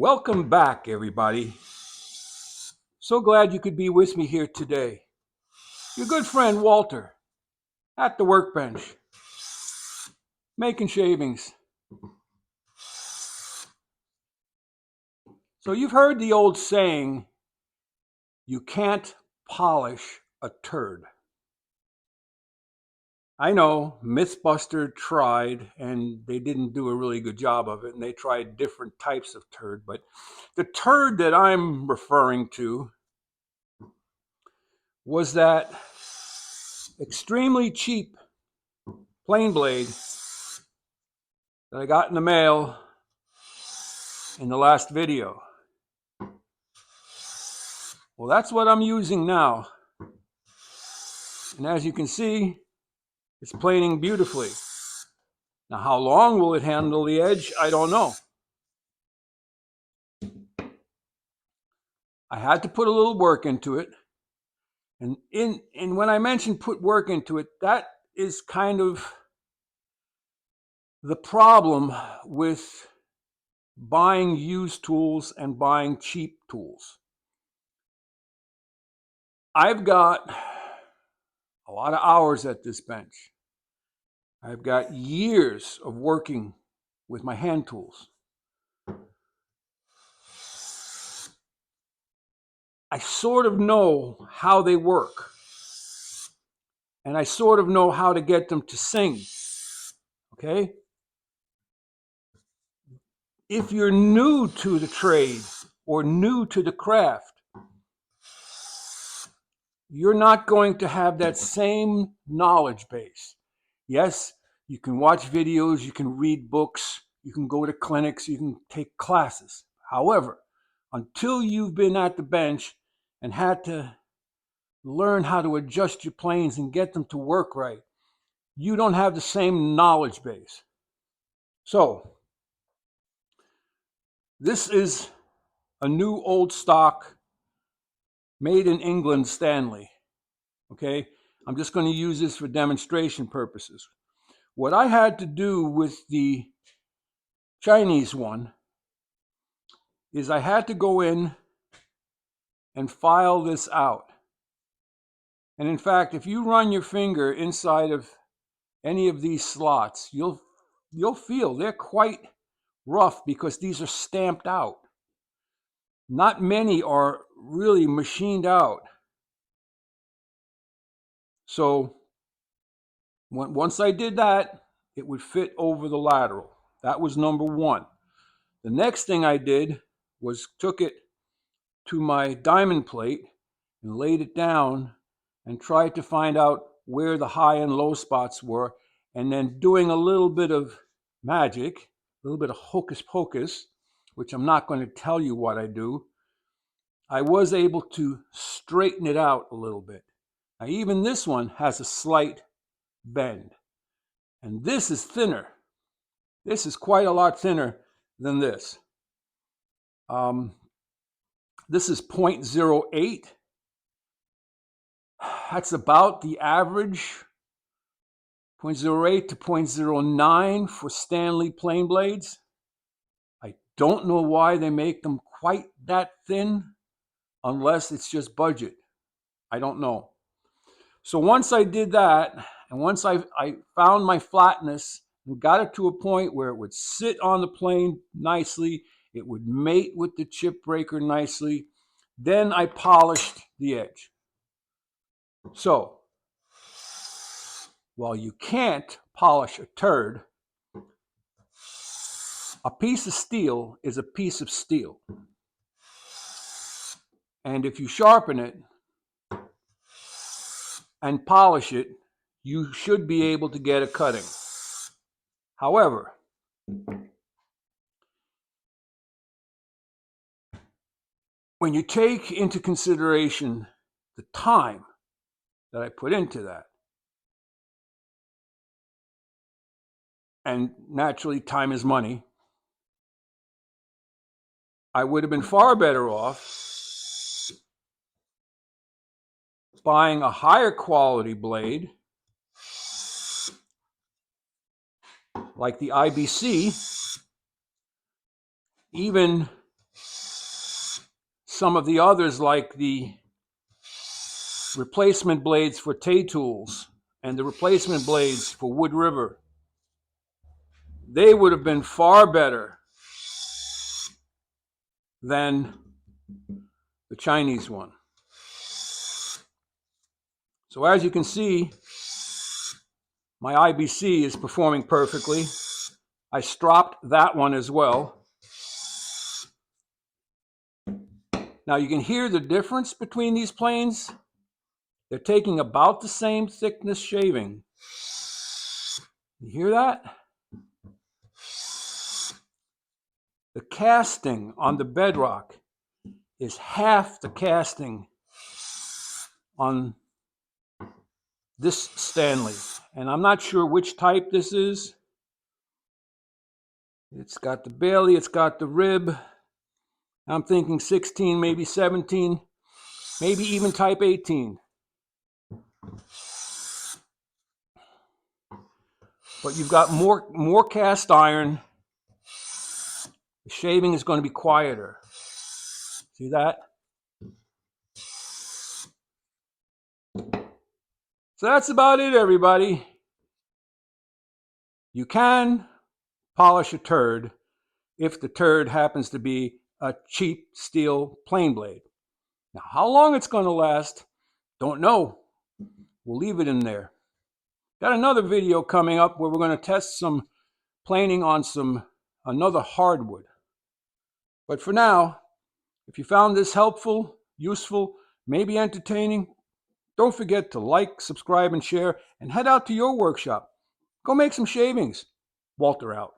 Welcome back, everybody. So glad you could be with me here today. Your good friend Walter at the workbench, making shavings. So you've heard the old saying, you can't polish a turd. I know Mythbuster tried and they didn't do a really good job of it, and they tried different types of turd, but the turd that I'm referring to was that extremely cheap plane blade that I got in the mail in the last video. Well, that's what I'm using now. And as you can see, it's planing beautifully. Now, how long will it handle the edge? I don't know. I had to put a little work into it. And when I mention put work into it, that is kind of the problem with buying used tools and buying cheap tools. I've got a lot of hours at this bench. I've got years of working with my hand tools. I sort of know how they work. And I sort of know how to get them to sing. Okay? If you're new to the trade or new to the craft, you're not going to have that same knowledge base. Yes, you can watch videos, you can read books, you can go to clinics, you can take classes. However, until you've been at the bench and had to learn how to adjust your planes and get them to work right, you don't have the same knowledge base. So, this is a new old stock made in England Stanley. Okay, I'm just going to use this for demonstration purposes. What I had to do with the Chinese one is I had to go in and file this out. And in fact, if you run your finger inside of any of these slots, you'll feel they're quite rough because these are stamped out. Not many are really machined out. So once I did that, it would fit over the lateral. That was number one. The next thing I did was took it to my diamond plate and laid it down and tried to find out where the high and low spots were, and then doing a little bit of magic, a little bit of hocus pocus, which I'm not going to tell you what I do, I was able to straighten it out a little bit. Now, even this one has a slight bend, and this is thinner. This is quite a lot thinner than this. This is 0.08. That's about the average, 0.08 to 0.09 for Stanley plane blades. I don't know why they make them quite that thin, unless it's just budget. I don't know. So once I did that, and once I found my flatness and got it to a point where it would sit on the plane nicely, it would mate with the chip breaker nicely, then I polished the edge. So, while you can't polish a turd, a piece of steel is a piece of steel. And if you sharpen it and polish it, you should be able to get a cutting. However, when you take into consideration the time that I put into that, and naturally time is money, I would have been far better off buying a higher quality blade like the IBC, even some of the others, like the replacement blades for Tay-Tools and the replacement blades for Wood River, they would have been far better than the Chinese one. So as you can see, my IBC is performing perfectly. I stropped that one as well. Now you can hear the difference between these planes. They're taking about the same thickness shaving. You hear that? The casting on the bedrock is half the casting on this Stanley. And I'm not sure which type this is. It's got the Bailey, it's got the rib. I'm thinking 16, maybe 17, maybe even type 18. But you've got more cast iron. The shaving is going to be quieter. See that? So that's about it, everybody. You can polish a turd if the turd happens to be a cheap steel plane blade. Now, how long it's going to last, don't know. We'll leave it in there. Got another video coming up where we're going to test some planing on another hardwood. But for now, if you found this helpful, useful, maybe entertaining, don't forget to like, subscribe, and share, and head out to your workshop. Go make some shavings. Walter out.